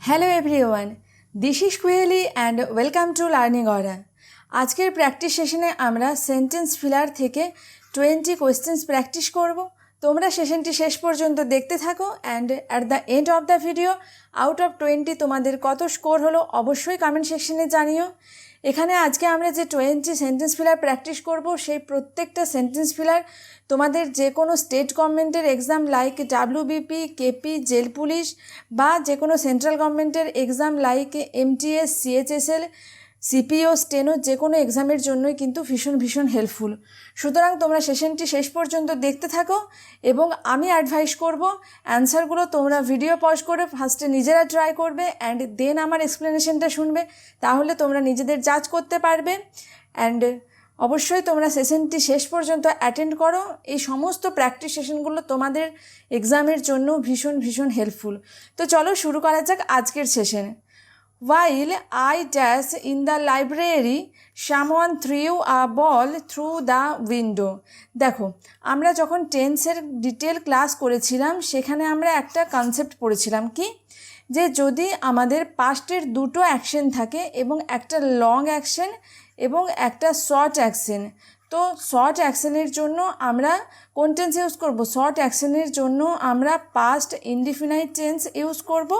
Hello everyone, this is Kuheli and welcome to Learning Aura. আজকের practice সেশনে আমরা sentence filler থেকে 20 কোয়েশ্চেন্স প্র্যাকটিস করব। তোমরা সেশনটি শেষ পর্যন্ত দেখতে থাকো and at the end of the video out of 20 তোমাদের কত স্কোর হলো অবশ্যই কমেন্ট সেকশনে জানিও। এখানে আজকে আমরা যে 20 সেন্টেন্স ফিলার প্র্যাকটিস করব সেই প্রত্যেকটা সেন্টেন্স ফিলার তোমাদের যে কোনো স্টেট গভর্নমেন্টের exam like WBP, KP, jail police বা যে কোনো সেন্ট্রাল গভর্নমেন্টের exam like MTS, CHSL, CPO, steno যে কোনো এক্সামের জন্যই কিন্তু ভীষণ হেল্পফুল। সুতরাং তোমরা সেশনটি শেষ পর্যন্ত দেখতে থাকো এবং আমি অ্যাডভাইস করব অ্যান্সারগুলো তোমরা ভিডিও পজ করে ফার্স্টে নিজেরা ট্রাই করবে অ্যান্ড দেন আমার এক্সপ্লেনেশনটা শুনবে, তাহলে তোমরা নিজেদের জাজ করতে পারবে। অ্যান্ড অবশ্যই তোমরা সেশনটি শেষ পর্যন্ত অ্যাটেন্ড করো। এই সমস্ত প্র্যাকটিস সেশনগুলো তোমাদের এক্সামের জন্য ভীষণ হেল্পফুল। তো চলো শুরু করা যাক আজকের session. While I dash in the library, someone threw a ball through the window. দেখো, আমরা যখন টেন্সের ডিটেল ক্লাস করেছিলাম সেখানে আমরা একটা কনসেপ্ট পড়েছিলাম কি, যে যদি আমাদের পাস্টের দুটো অ্যাকশন থাকে এবং একটা লং অ্যাকশন এবং একটা শর্ট অ্যাকশন, তো শর্ট অ্যাকশনের জন্য আমরা কোন টেন্স ইউজ করব? শর্ট অ্যাকশনের জন্য আমরা পাস্ট ইনডিফিনাইট টেন্স ইউজ করব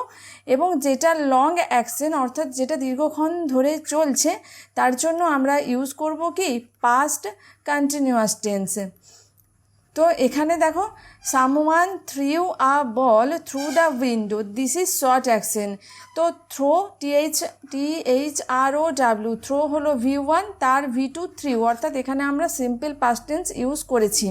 এবং যেটা লং অ্যাকশন অর্থাৎ যেটা দীর্ঘক্ষণ ধরে চলছে তার জন্য আমরা ইউজ করব কি, পাস্ট কন্টিনিউয়াস টেন্স। তো এখানে দেখো, someone threw a ball through the window, this is short action. তো থ্রো THROW, থ্রো হলো V1, তার V2 থ্রিউ, অর্থাৎ এখানে আমরা সিম্পল পাস্ট টেন্স ইউজ করেছি।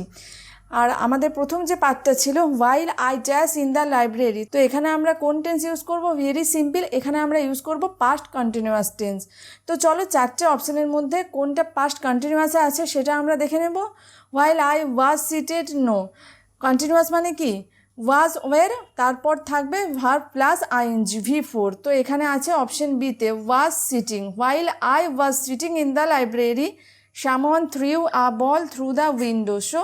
আর আমাদের প্রথম যে পার্টটা ছিল while I dash in the library, তো এখানে আমরা কোন টেন্স ইউজ করব? ভেরি সিম্পল, এখানে আমরা ইউজ করব পাস্ট কন্টিনিউয়াস টেন্স। তো চলো চারটে অপশনের মধ্যে কোনটা পাস্ট কন্টিনিউয়াসে আছে সেটা আমরা দেখে নেব। while I was seated, no, continuous মানে কি, ওয়াজ ওয়ের, তারপর থাকবে ভার্ব প্লাস আইএনজি V4, তো এখানে আছে অপশন বিতে was sitting. while I was sitting in the library, someone threw a ball through the window, so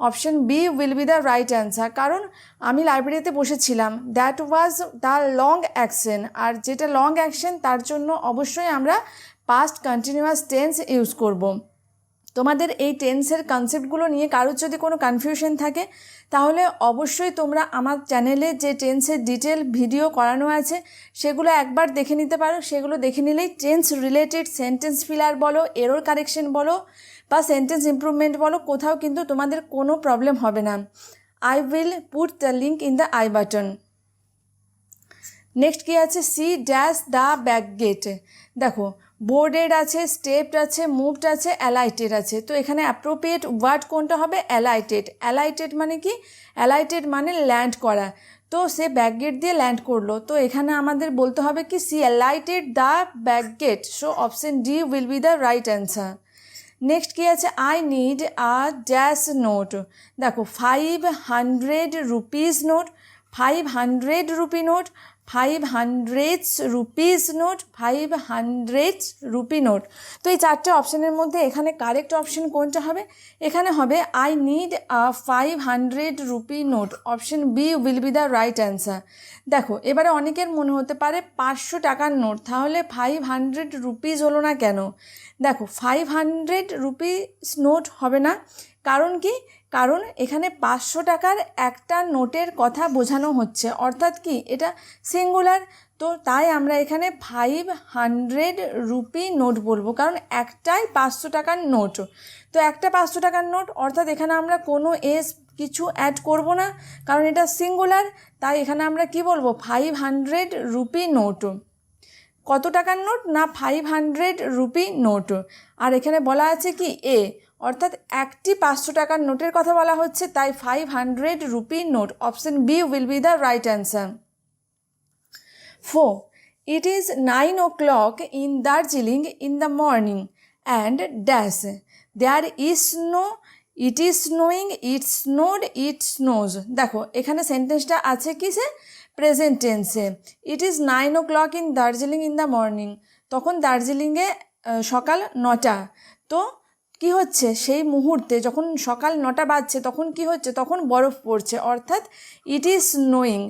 option B will be the right answer, কারণ আমি লাইব্রেরিতে বসেছিলাম, that was the long action, আর যেটা লং অ্যাকশন তার জন্য অবশ্যই আমরা পাস্ট কন্টিনিউয়াস টেন্স ইউজ করব। তোমাদের এই টেন্সের কনসেপ্টগুলো নিয়ে কারোর যদি কোনো কনফিউশন থাকে তাহলে অবশ্যই তোমরা আমার চ্যানেলে যে টেন্সের ডিটেল ভিডিও করানো আছে সেগুলো একবার দেখে নিতে পারো। সেগুলো দেখে নিলেই টেন্স রিলেটেড সেন্টেন্স ফিলার বলো, এরর কারেকশন বলো বা সেন্টেন্স ইমপ্রুভমেন্ট বলো, কোথাও কিন্তু তোমাদের কোনো প্রবলেম হবে না। I will put the link in the I button. Next কি আছে? C dash the back gate. দেখো, বোর্ডেড আছে, স্টেপড আছে, মুভড আছে, অ্যালাইটেড আছে। তো এখানে অ্যাপ্রোপ্রিয়েট ওয়ার্ড কোনটা হবে? অ্যালাইটেড। অ্যালাইটেড মানে কি? অ্যালাইটেড মানে ল্যান্ড করা। তো সে ব্যাক গেট দিয়ে ল্যান্ড করলো, তো এখানে আমাদের বলতে হবে কি, she alighted the back gate, so option D will be the right answer. Next কি আছে? I need a dash note. দেখো, 500 rupees note, 500 rupee note, 500 rupees note, 500 rupee note. তো এই চারটে অপশানের মধ্যে এখানে কারেক্ট অপশন কোনটা হবে? এখানে হবে I need a 500 rupee note, option B will be the right answer. দেখো, এবারে অনেকের মনে হতে পারে 500 টাকার নোট, তাহলে 500 রুপিস হলো না কেন? দেখো, 500 রুপিস নোট হবে না, কারণ কি? কারণ এখানে 500 টাকার একটা নোটের কথা বোঝানো হচ্ছে, অর্থাৎ কি এটা সিঙ্গুলার, তো তাই আমরা এখানে 500 রুপি নোট বলবো, কারণ একটাই 500 টাকার নোট। তো একটা 500 টাকার নোট, অর্থাৎ এখানে আমরা কোনো এস কিছু অ্যাড করব না, কারণ এটা সিঙ্গুলার, তাই এখানে আমরা কি বলবো? 500 রুপি নোট। কত টাকার নোট? না, 500 রুপি নোট। আর এখানে বলা আছে কি এ, অর্থাৎ একটি 500 টাকার নোটের কথা বলা হচ্ছে, তাই 500 rupee note, option B will be the right answer. 4. It is 9 o'clock in Darjeeling in the morning and dash. There is snow, it is snowing, it snowed, it snows. দেখো, এখানে সেন্টেন্সটা আছে কিসে? প্রেজেন্ট টেন্সে। It is 9 o'clock in Darjeeling in the morning, তখন দার্জিলিংয়ে সকাল 9টা। তো কি হচ্ছে? সেই মুহূর্তে যখন সকাল 9টা বাজছে তখন কি হচ্ছে? তখন বরফ পড়ছে, অর্থাৎ ইট ইজ স্নোয়িং।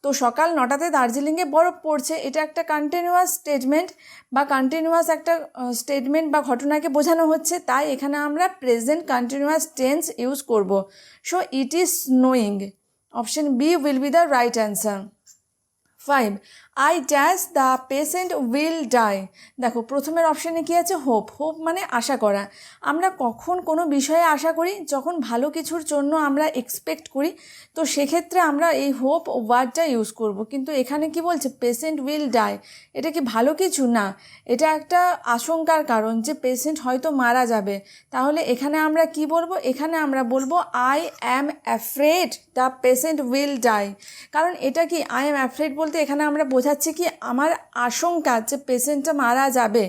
তো সকাল 9টাতে দার্জিলিংয়ে বরফ পড়ছে, এটা একটা কন্টিনিউয়াস স্টেটমেন্ট বা কন্টিনিউয়াস একটা স্টেটমেন্ট বা ঘটনাকে বোঝানো হচ্ছে, তাই এখানে আমরা প্রেজেন্ট কন্টিনিউয়াস টেন্স ইউজ করব। So it is snowing, option B will be the right answer. 5. I dash the patient will die. দেখো প্রথমের অপশানে কী আছে? হোপ। হোপ মানে আশা করা। আমরা কখন কোনো বিষয়ে আশা করি? যখন ভালো কিছুর জন্য আমরা এক্সপেক্ট করি, তো সেক্ষেত্রে আমরা এই হোপ ওয়ার্ডটা ইউজ করব। কিন্তু এখানে কি বলছে? Patient will die. এটা কি ভালো কিছু? না, এটা একটা আশঙ্কার কারণ যে পেশেন্ট হয়তো মারা যাবে। তাহলে এখানে আমরা কি বলবো? এখানে আমরা বলবো I am afraid the patient will die. কারণ এটা কি আই অ্যাম অ্যাফ্রেড বলতে এখানে আমরা বোঝাচ্ছি কি আমার আশঙ্কা যে পেশেন্টটা মারা যাবে,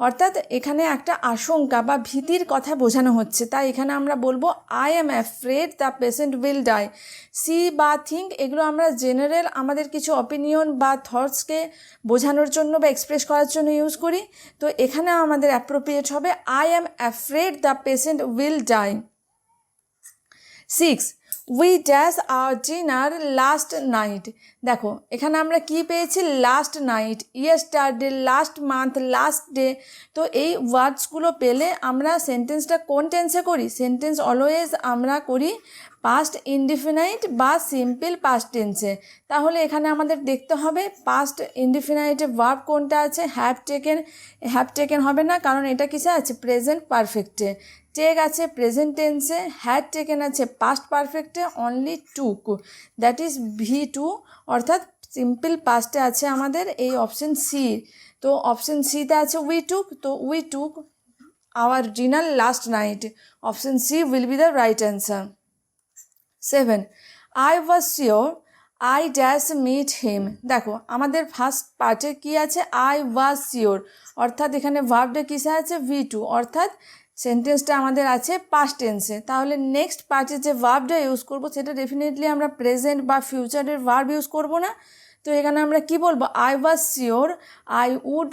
অর্থাৎ এখানে একটা আশঙ্কা বা ভীতির কথা বোঝানো হচ্ছে, তাই এখানে আমরা বলবো I am afraid the patient will die. C বা থিঙ্ক এগুলো আমরা জেনারেল আমাদের কিছু অপিনিয়ন বা থটসকে বোঝানোর জন্য বা এক্সপ্রেস করার জন্য ইউজ করি। তো এখানে আমাদের অ্যাপ্রোপ্রিয়েট হবে I am afraid the patient will die. 6. We dash our dinner last night. দেখো এখানে আমরা কি পেয়েছি? Last night, yesterday, last month, last day. তো এই ওয়ার্ডসগুলো পেলে আমরা সেন্টেন্সটা কোন টেন্সে করি? সেন্টেন্স অলওয়েজ আমরা করি পাস্ট ইনডিফিনাইট বা সিম্পল পাস্ট টেন্সে। তাহলে এখানে আমাদের দেখতে হবে পাস্ট ইনডিফিনাইটে ভার্ব কোনটা আছে? Have taken. হ্যাভ টেকেন হবে না, কারণ এটা কিসে আছে? প্রেজেন্ট পারফেক্টে। টেক আছে প্রেজেন্ট টেন্সে, হ্যাড টেকেন আছে পাস্ট পারফেক্টে, only took that is V2, অর্থাৎ সিম্পল পাস্টে আছে আমাদের এই অপশন সি। তো অপশন সিতে আছে উই টুক, তো we took our dinner last night, option C will be the right answer. 7. I was sure I dash meet him. দেখো আমাদের ফার্স্ট পার্টে কি আছে? আই ওয়াজ শিওর, অর্থাৎ এখানে ভার্বটা কিসে আছে? V2, অর্থাৎ সেন্টেন্সটা আমাদের আছে পাস্ট টেন্সে। তাহলে নেক্সট পার্টে যে ভার্বটা ইউজ করব সেটা ডেফিনেটলি আমরা প্রেজেন্ট বা ফিউচারের ভার্ব ইউজ করব না। তো এখানে আমরা কি বলবো? I was sure I would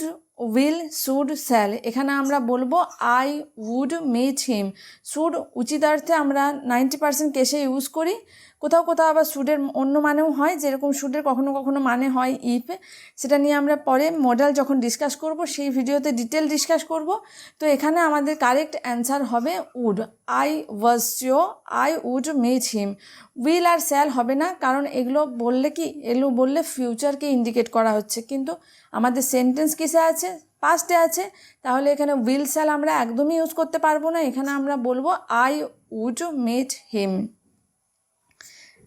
will should shall. এখানে আমরা বলবো I would meet him. Should উচিতার্থে আমরা 90% কেসে ইউজ করি, কোথাও কোথাও আবার শুডের অন্য মানেও হয়, যেরকম শুডের কখনো কখনো মানে হয় ইফ। সেটা নিয়ে আমরা পরে মডেল যখন ডিসকাস করব সেই ভিডিওতে ডিটেল ডিসকাস করব। তো এখানে আমাদের কারেক্ট অ্যান্সার হবে would. I was sure I would meet him. Will আর শ্যাল হবে না, কারণ এগুলো বললে কি, এগুলো বললে ফিউচারকে ইন্ডিকেট করা হচ্ছে, কিন্তু আমাদের সেন্টেন্স কিসে আছে? পাস্টে আছে। তাহলে এখানে উইল শ্যাল আমরা একদমই ইউজ করতে পারবো না, এখানে আমরা বলবো I would meet him.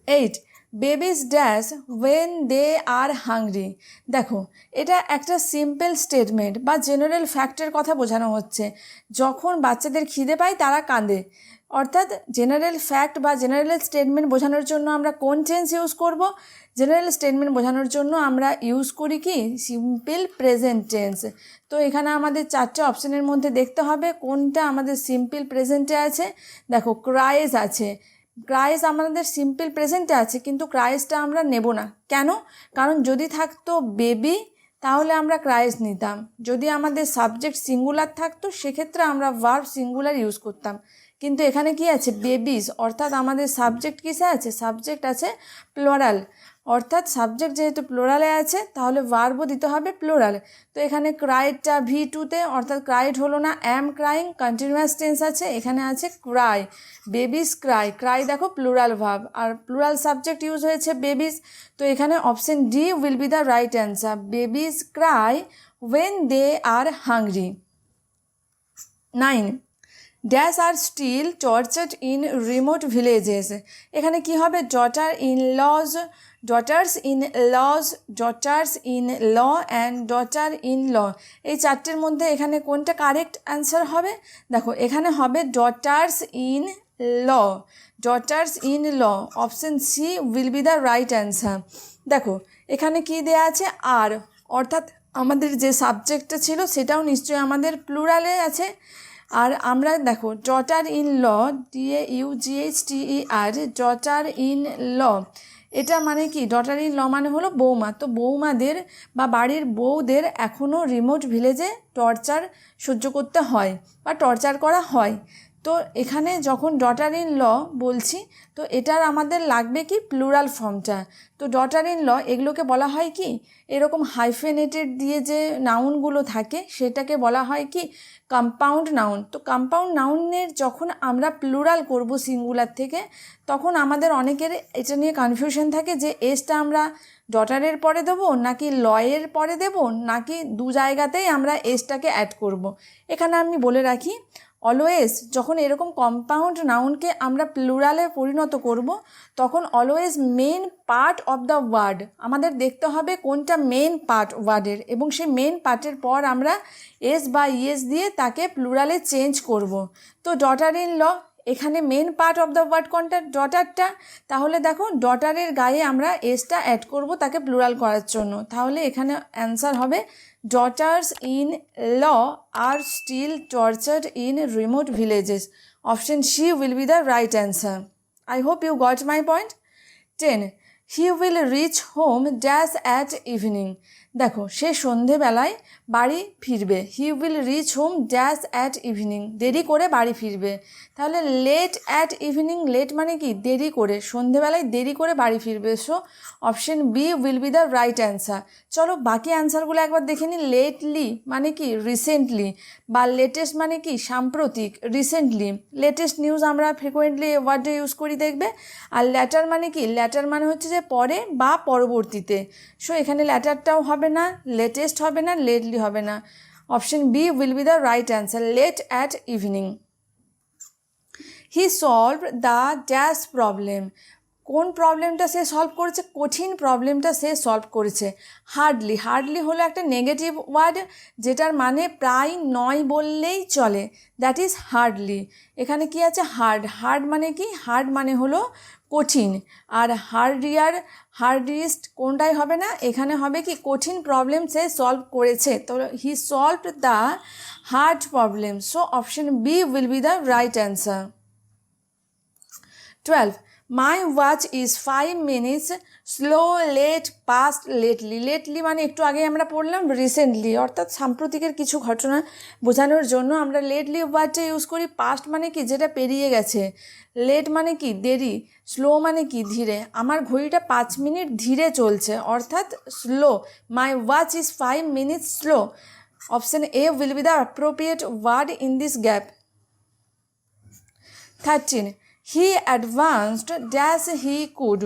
8. Babies dash when they are hungry. দেখো এটা একটা সিম্পল স্টেটমেন্ট বা জেনারেল ফ্যাক্টের কথা বোঝানো হচ্ছে। যখন বাচ্চাদের খিদে পায় তারা কাঁদে, অর্থাৎ জেনারেল ফ্যাক্ট বা জেনারেল স্টেটমেন্ট বোঝানোর জন্য আমরা কোন টেন্স ইউজ করব? জেনারেল স্টেটমেন্ট বোঝানোর জন্য আমরা ইউজ করি কি? Simple present tense. তো এখানে আমাদের 4টে অপশানের মধ্যে দেখতে হবে কোনটা আমাদের সিম্পল প্রেজেন্টে আছে। দেখো ক্রাইজ আছে, ক্রাইজ আমাদের সিম্পল প্রেজেন্টে আছে, কিন্তু ক্রাইজটা আমরা নেব না। কেন? কারণ যদি থাকতো বেবি তাহলে আমরা ক্রাইজ নিতাম, যদি আমাদের সাবজেক্ট সিঙ্গুলার থাকতো সেক্ষেত্রে আমরা ভার্ব সিঙ্গুলার ইউজ করতাম। কিন্তু এখানে কি আছে? বেবিস, অর্থাৎ আমাদের সাবজেক্ট কিসে আছে? সাবজেক্ট আছে প্লোরাল, অর্থাৎ সাবজেক্ট যেহেতু প্লোরালে আছে তাহলে ভার্বও দিতে হবে প্লোরাল। তো এখানে ক্রাইডটা V2তে, অর্থাৎ ক্রাইড হলো না, অ্যাম ক্রাইং কন্টিনিউয়াস টেন্স আছে, এখানে আছে ক্রাই, বেবিস ক্রাই। ক্রাই দেখো প্লুরাল ভার্ব আর প্লুরাল সাবজেক্ট ইউজ হয়েছে বেবিস। তো এখানে option D will be the right answer. Babies cry when they are hungry. 9. Dash are still tortured in remote villages. এখানে কি হবে? Daughter in laws, daughters in laws, daughters in law and daughter in law. এই 4টের মধ্যে এখানে কোনটা correct answer হবে? দেখো এখানে হবে daughters in law, daughters in law, option C will be the right answer. দেখো এখানে কি দেয়া আছে? আর, অর্থাৎ আমাদের যে সাবজেক্টটা ছিল সেটাও নিশ্চয়ই আমাদের প্লুরালে আছে। আর আমরা দেখো daughter in law, DAUGHTER, daughter in law, এটা মানে কি? ডটার ইন ল মানে হলো বৌমা। তো বৌমাদের বা বাড়ির বউদের এখনও রিমোট ভিলেজে টর্চার সহ্য করতে হয় বা টর্চার করা হয়। তো তো এখানে যখন ডটার ইন ল বলছি তো এটার আমাদের লাগবে কি প্লুরাল ফর্মটা। তো ডটার ইন ল এগুলোকে বলা হয় কি এরকম হাইফেনেটেড দিয়ে যে নাউনগুলো থাকে সেটাকে বলা হয় কি কম্পাউন্ড নাউন। তো কম্পাউন্ড নাউনের যখন আমরা প্লুরাল করব সিঙ্গুলার থেকে তখন আমাদের অনেকের এটা নিয়ে কনফিউশন থাকে যে এসটা আমরা ডটারের পরে দেবো নাকি লয়ের পরে দেবো নাকি দু জায়গাতেই আমরা এসটাকে অ্যাড করব। এখানে আমি বলে রাখি অলওয়েজ যখন এরকম কম্পাউন্ড নাউনকে আমরা প্লুরালে পরিণত করব তখন always main part of the word আমাদের দেখতে হবে কোনটা মেন পার্ট ওয়ার্ডের, এবং সেই মেন পার্টের পর আমরা এস বা ইএস দিয়ে তাকে প্লুরালে চেঞ্জ করব। তো ডটার ইন ল এখানে main part of the word কোনটা ডটারটা, তাহলে দেখো ডটারের গায়ে আমরা এসটা অ্যাড করব তাকে প্লুরাল করার জন্য। তাহলে এখানে অ্যান্সার হবে daughters in law are still tortured in remote villages. Option C will be the right answer. I hope you got my point. 10. He will reach home dash at evening. দেখো সে সন্ধেবেলায় বাড়ি ফিরবে। He will reach home dash at evening, দেরি করে বাড়ি ফিরবে। তাহলে late at evening, late মানে কি দেরি করে, সন্ধেবেলায় দেরি করে বাড়ি ফিরবে। So option B will be the right answer. চলো বাকি অ্যান্সারগুলো একবার দেখে নিই। লেটলি মানে কি রিসেন্টলি, বা লেটেস্ট মানে কি সাম্প্রতিক রিসেন্টলি, লেটেস্ট নিউজ আমরা ফ্রিকোয়েন্টলি ওয়ার্ডে ইউজ করি দেখবে। আর ল্যাটার মানে কি, ল্যাটার মানে হচ্ছে যে পরে বা পরবর্তীতে। সো এখানে ল্যাটারটাও হবে না, লেটেস্ট হবে না, লেটলি হবে না। Option B will be the right answer, late at evening. He solve the dash problem, কোন প্রবলেমটা সে সলভ করেছে, কঠিন প্রবলেমটা সে সলভ করেছে। হার্ডলি, হার্ডলি হলো একটা নেগেটিভ ওয়ার্ড যেটার মানে প্রায় নয় বললেই চলে, দ্যাট ইজ হার্ডলি। এখানে কি আছে হার্ড, হার্ড মানে কি, হার্ড মানে হলো কঠিন, আর হার্ডিয়ার হার্ডিস্ট কোনটাই হবে না, এখানে হবে কি কঠিন প্রবলেম সে সলভ করেছে। তো he solved the hard problem. So option B will be the right answer. 12. My watch is 5 minutes slow, late, past, lately. Lately মানে একটু আগে আমরা পড়লাম রিসেন্টলি, অর্থাৎ সাম্প্রতিকের কিছু ঘটনা বোঝানোর জন্য আমরা লেটলি ওয়ার্ডটা ইউজ করি। পাস্ট মানে কি যেটা পেরিয়ে গেছে, লেট মানে কি দেরি, স্লো মানে কি ধীরে। আমার ঘড়িটা 5 মিনিট ধীরে চলছে অর্থাৎ slow. My watch is 5 minutes slow. Option A will be the appropriate word in this gap. 13. He advanced dash he could,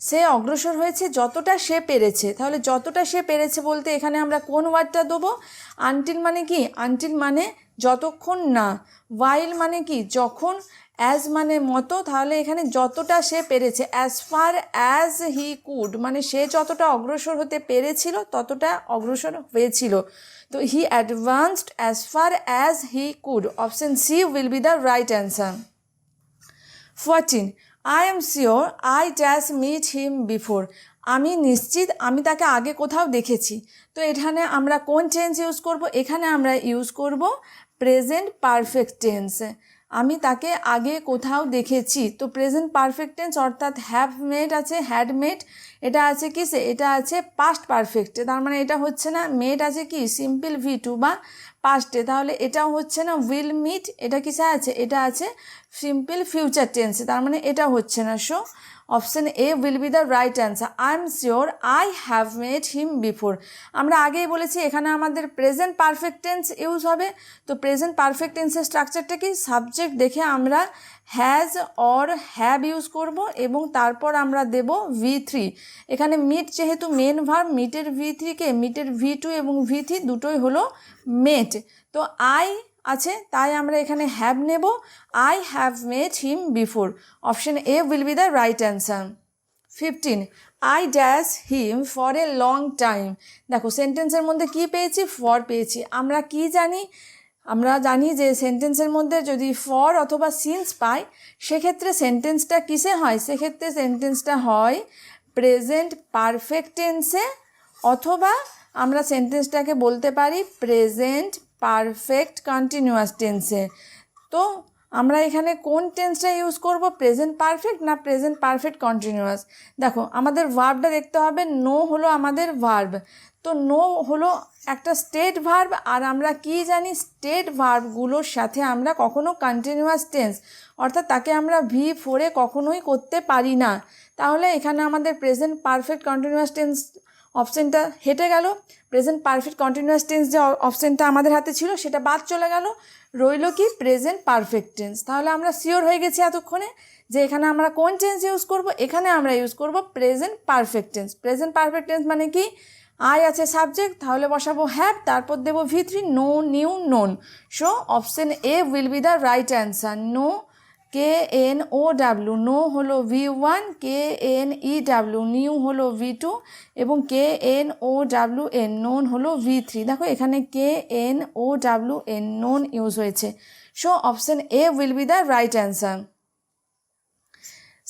সে অগ্রসর হয়েছে যতটা সে পেরেছে। তাহলে যতটা সে পেরেছে বলতে এখানে আমরা কোন ওয়ার্ডটা দেবো, আনটিল মানে কি, আনটিল মানে যতক্ষণ না, ওয়াইল মানে কি যখন, অ্যাজ মানে মতো, তাহলে এখানে যতটা সে পেরেছে, as far as he could মানে সে যতটা অগ্রসর হতে পেরেছিল ততটা অগ্রসর হয়েছিল। তো he advanced as far as he could. Option C will be the right answer. 14. I am sure I dash meet him before, আমি নিশ্চিত আমি তাকে আগে কোথাও দেখেছি। তো এখানে আমরা কোন টেন্স ইউজ করব, এখানে আমরা ইউজ করব প্রেজেন্ট পারফেক্ট টেন্স। আমি তাকে আগে কোথাও দেখেছি, তো প্রেজেন্ট পারফেক্ট টেন্স অর্থাৎ হ্যাভ মেড আছে, হ্যাড মেড, এটা আছে কিসে, এটা আছে পাস্ট পারফেক্টে, তার মানে এটা হচ্ছে না। মেড আছে কি সিম্পল V2 বা পাস্টে, তাহলে এটাও হচ্ছে না। উইল মিট এটা কিসে আছে, এটা আছে সিম্পল ফিউচার টেন্সে, তার মানে এটা হচ্ছে না। So option A will be the right answer. I am sure I have made him before, আমরা আগেই বলেছি এখানে আমাদের প্রেজেন্ট পারফেক্ট টেন্স ইউজ হবে। তো প্রেজেন্ট পারফেক্ট টেন্সের স্ট্রাকচারটা কি, সাবজেক্ট দেখে আমরা হ্যাজ অর হ্যাভ ইউজ করব এবং তারপর আমরা দেব V3। এখানে মিট যেহেতু মেন ভার্ব, মিটের V3কে মিটের V2 এবং V3 দুটোই হলো মেট। তো আই আছে তাই আমরা এখানে হ্যাভ নেব, I have made him before. Option A will be the right answer. 15. I dash him for a long time, দেখো সেন্টেন্সের মধ্যে কি পেয়েছি, ফর পেয়েছি। আমরা কি জানি, আমরা জানি যে সেন্টেন্সের মধ্যে যদি ফর অথবা সিন্স পাই সেক্ষেত্রে সেন্টেন্সটা কিসে হয়, সেক্ষেত্রে সেন্টেন্সটা হয় প্রেজেন্ট পারফেক্ট টেন্সে, অথবা আমরা সেন্টেন্সটাকে বলতে পারি প্রেজেন্ট পারফেক্ট কন্টিনিউয়াস টেন্সে। তো আমরা এখানে কোন টেন্সটা ইউজ করব, প্রেজেন্ট পারফেক্ট না প্রেজেন্ট পারফেক্ট কন্টিনিউয়াস। দেখো আমাদের ভার্বটা দেখতে হবে, নো হলো আমাদের ভার্ব, তো নো হলো একটা স্টেট ভার্ব, আর আমরা কি জানি স্টেট ভার্বগুলোর সাথে আমরা কখনো কন্টিনিউয়াস টেন্স অর্থাৎ তাকে আমরা V4-এ কখনোই করতে পারি না। তাহলে এখানে আমাদের প্রেজেন্ট পারফেক্ট কন্টিনিউয়াস টেন্স অপশানটা হেঁটে গেল, প্রেজেন্ট পারফেক্ট কন্টিনিউয়াস টেন্স যে অপশানটা আমাদের হাতে ছিল সেটা বাদ চলে গেল, রইল কি প্রেজেন্ট পারফেক্ট টেন্স। তাহলে আমরা শিওর হয়ে গেছি এতক্ষণে যে এখানে আমরা কোন টেন্স ইউজ করব, এখানে আমরা ইউজ করব present perfect tense. Present perfect tense মানে কি, আই আছে সাবজেক্ট, তাহলে বসাবো হ্যাভ, তারপর দেবো V3, know knew known. So option A will be the right answer. Know KNOW, know হলো V1, KNEW নিউ হলো V2 এবং KNOWN নোন হলো V3। দেখো এখানে KNOWN নোন ইউজ হয়েছে। So option A will be the right answer.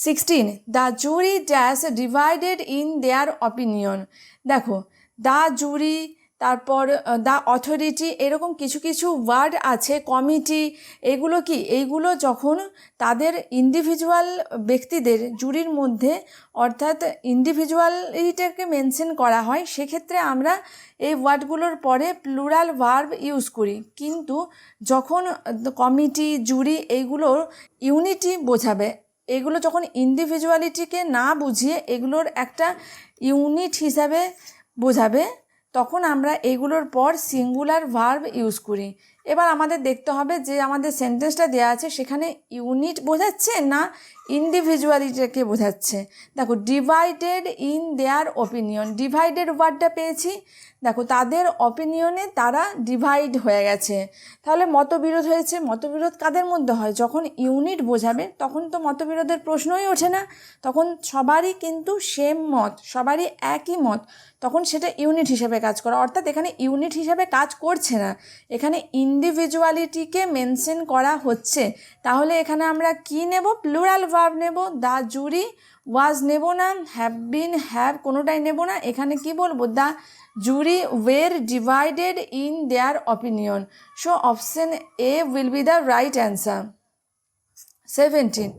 16. The jury dash divided in their opinion. দেখো the jury, তারপর the authority, এরকম কিছু কিছু ওয়ার্ড আছে, কমিটি, এগুলো কি, এইগুলো যখন তাদের ইন্ডিভিজুয়াল ব্যক্তিদের জুরির মধ্যে অর্থাৎ ইন্ডিভিজুয়ালিটাকে মেনশন করা হয়, সেক্ষেত্রে আমরা এই ওয়ার্ডগুলোর পরে প্লুরাল ভার্ব ইউজ করি। কিন্তু যখন কমিটি, জুরি এইগুলোর ইউনিটি বোঝাবে, এগুলো যখন ইন্ডিভিজুয়ালিটিকে না বুঝিয়ে এগুলোর একটা ইউনিট হিসাবে বোঝাবে, তখন আমরা এগুলোর পর সিঙ্গুলার ভার্ব ইউজ করি। এবার আমাদের দেখতে হবে যে আমাদের সেন্টেন্সটা দেওয়া আছে সেখানে ইউনিট বোঝাচ্ছে না ইন্ডিভিজুয়ালিটিকে বোঝাচ্ছে। দেখো divided in their opinion, divided ওয়ার্ডটা পেয়েছি, দেখো তাদের অপিনিয়নে তারা ডিভাইড হয়ে গেছে, তাহলে মতবিরোধ হয়েছে। মতবিরোধ কাদের মধ্যে হয়, যখন ইউনিট বোঝাবে তখন তো মতবিরোধের প্রশ্নই ওঠে না, তখন সবারই কিন্তু সেম মত, সবারই একই মত, তখন সেটা ইউনিট হিসেবে কাজ করা। অর্থাৎ এখানে ইউনিট হিসেবে কাজ করছে না, এখানে ইন্ডিভিজুয়ালিটিকে মেনশন করা হচ্ছে। তাহলে এখানে আমরা কি নেব, প্লুরাল ভার্ব নেব। দ্য জুরি ওয়াজ নেব না, হ্যাভ বিন, হ্যাভ কোনোটাই নেব না, এখানে কি বলবো, the jury were divided in their opinion. So option A will be the right answer. 17.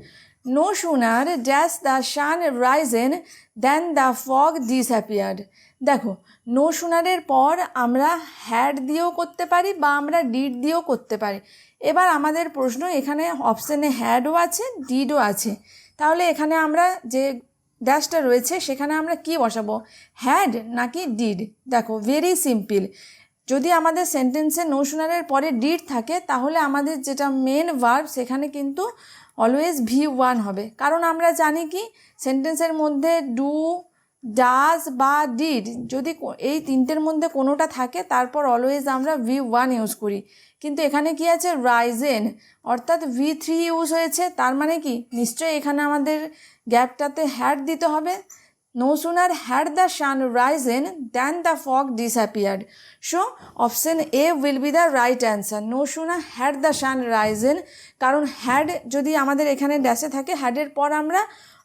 No sooner does the sun risen than the fog disappeared. দেখো নো সুনারের পর আমরা হ্যাড দিয়েও করতে পারি বা আমরা ডিড দিয়েও করতে পারি। এবার আমাদের প্রশ্ন, এখানে অপশানে হ্যাডও আছে, ডিডও আছে, তাহলে এখানে আমরা যে ড্যাশটা রয়েছে সেখানে আমরা কি বসাবো, হ্যাড নাকি ডিড? দেখো ভেরি সিম্পল, যদি আমাদের সেন্টেন্সে নো সুনারের পরে ডিড থাকে তাহলে আমাদের যেটা মেন ভার্ব সেখানে কিন্তু অলওয়েজ V1 হবে, কারণ আমরা জানি কি সেন্টেন্সের মধ্যে ডু, ডাজ বা ডিড যদি এই তিনটের মধ্যে কোনোটা থাকে তারপর অলওয়েজ আমরা V1 ইউজ করি। কিন্তু এখানে কি আছে, রাইজেন অর্থাৎ V3 ইউজ হয়েছে, তার মানে কি নিশ্চয়ই এখানে আমাদের গ্যাপটাতে হ্যাড দিতে হবে। No sooner had the sun risen than the fog disappeared. So option A will be the right answer. No sooner had the sun risen, কারণ had যদি আমাদের এখানে ড্যাশে থাকে, হ্যাডের পর আমরা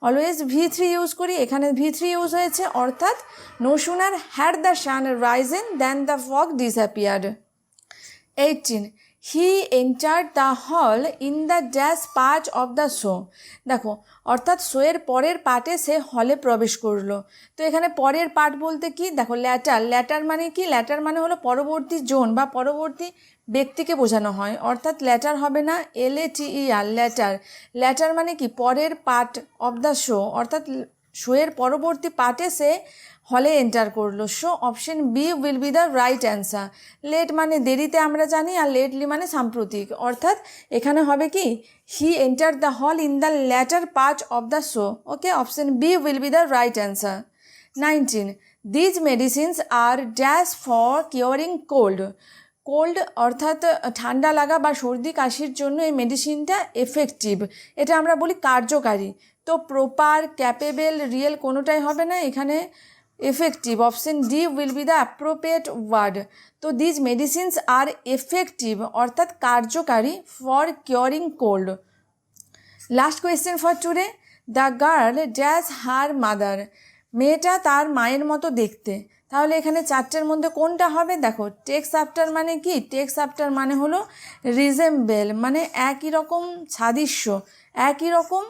অলওয়েজ V3 ইউজ করি, এখানে V3 ইউজ হয়েছে, অর্থাৎ no sooner had the sun risen than the fog disappeared. 18. He entered the hall in the dash part of the show. দেখো অর্থাৎ শোয়ের পরের পার্টে সে হলে প্রবেশ করলো। তো এখানে পরের পার্ট বলতে কি, দেখো ল্যাটার, ল্যাটার মানে কি, ল্যাটার মানে হলো পরবর্তী জন বা পরবর্তী ব্যক্তিকে বোঝানো হয়, অর্থাৎ ল্যাটার হবে না LATER, ল্যাটার। ল্যাটার মানে কি পরের পার্ট অফ দ্য শো, অর্থাৎ শোয়ের পরবর্তী পার্টে সে হলে এন্টার করলো। So option B will be the right answer. Late মানে দেরিতে আমরা জানি, আর লেটলি মানে সাম্প্রতিক, অর্থাৎ এখানে হবে কি he enter the hall in the latter part of the show. Okay, option B will be the right answer. 19. These medicines are dash for curing cold. Cold অর্থাৎ ঠান্ডা লাগা বা সর্দি কাশির জন্য এই মেডিসিনটা এফেক্টিভ, এটা আমরা বলি কার্যকারী। তো প্রপার, ক্যাপেবল, রিয়েল কোনোটাই হবে না, এখানে effective. Option D will be the appropriate word. তো দিজ মেডিসিনস আর এফেক্টিভ অর্থাৎ কার্যকারী for curing cold. Last question for today, the girl dash her mother. মেয়েটা তার মায়ের মতো দেখতে, তাহলে এখানে চারটের মধ্যে কোনটা হবে? দেখো, টেক্স আফটার মানে কি? টেক্স আফটার মানে হলো রিজেম্বেল, মানে একই রকম সাদৃশ্য, একই রকম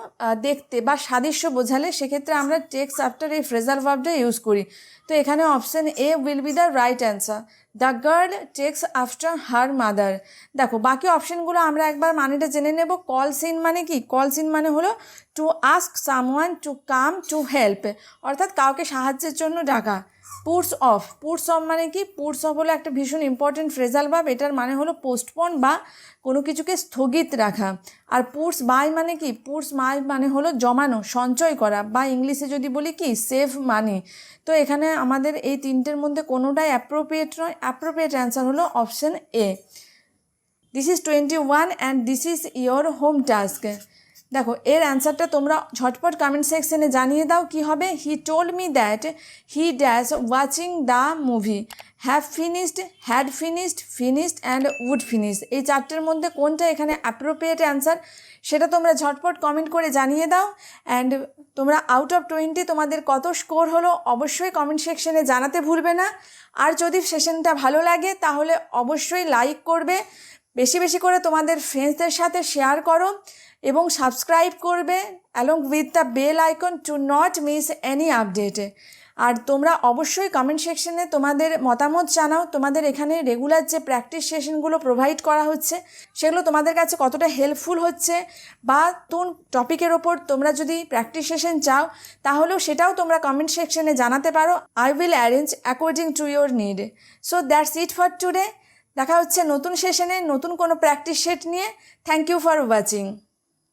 দেখতে বা সাদৃশ্য বোঝালে সেক্ষেত্রে আমরা টেক্স আফটার এই ফ্রেজাল ভার্বটা ইউজ করি। তো এখানে option A will be the right answer. The girl takes after her mother. দেখো, বাকি অপশানগুলো আমরা একবার মানেটা জেনে নেব। কলস ইন মানে কি? কলস ইন মানে হলো to ask someone to come to help, অর্থাৎ কাউকে সাহায্যের জন্য ডাকা। পুটস অফ, পুটস অফ মানে কি? পুটস অফ হলো একটা ভীষণ ইম্পর্টেন্ট ফ্রেজাল ভার্ব, এটার মানে হলো পোস্টপোন বা কোনো কিছুকে স্থগিত রাখা। আর পুটস বাই মানে কি? পুটস বাই মানে হলো জমানো, সঞ্চয় করা, বা ইংলিশে যদি বলি কি, সেভ মানি। তো এখানে আমাদের এই তিনটের মধ্যে কোনোটাই অ্যাপ্রোপ্রিয়েট নয়। অ্যাপ্রোপ্রিয়েট অ্যান্সার হলো option A. This is 21 and this is your home task. দেখো, এর অ্যান্সারটা তোমরা ঝটপট কমেন্ট সেকশনে জানিয়ে দাও কি হবে। He told me that he dash watching the movie, have finished, had finished, finished and would finish. এই চারটের মধ্যে কোনটা এখানে অ্যাপ্রোপ্রিয়েট অ্যান্সার সেটা তোমরা ঝটপট কমেন্ট করে জানিয়ে দাও। অ্যান্ড তোমরা আউট অফ 20 তোমাদের কত স্কোর হলো অবশ্যই কমেন্ট সেকশনে জানাতে ভুলবে না। আর যদি সেশনটা ভালো লাগে তাহলে অবশ্যই লাইক করবে, বেশি বেশি করে তোমাদের ফ্রেন্ডসদের সাথে শেয়ার করো এবং সাবস্ক্রাইব করবে along with the bell icon to not miss any update. আর তোমরা অবশ্যই কমেন্ট সেকশনে তোমাদের মতামত জানাও, তোমাদের এখানে রেগুলার যে প্র্যাকটিস সেশনগুলো প্রোভাইড করা হচ্ছে সেগুলো তোমাদের কাছে কতটা হেল্পফুল হচ্ছে, বা কোন টপিকের ওপর তোমরা যদি প্র্যাকটিস সেশন চাও তাহলেও সেটাও তোমরা কমেন্ট সেকশনে জানাতে পারো। I will arrange according to your need. So that's it for today. দেখা হচ্ছে নতুন সেশনে নতুন কোনো প্র্যাকটিস সেট নিয়ে। Thank you for watching.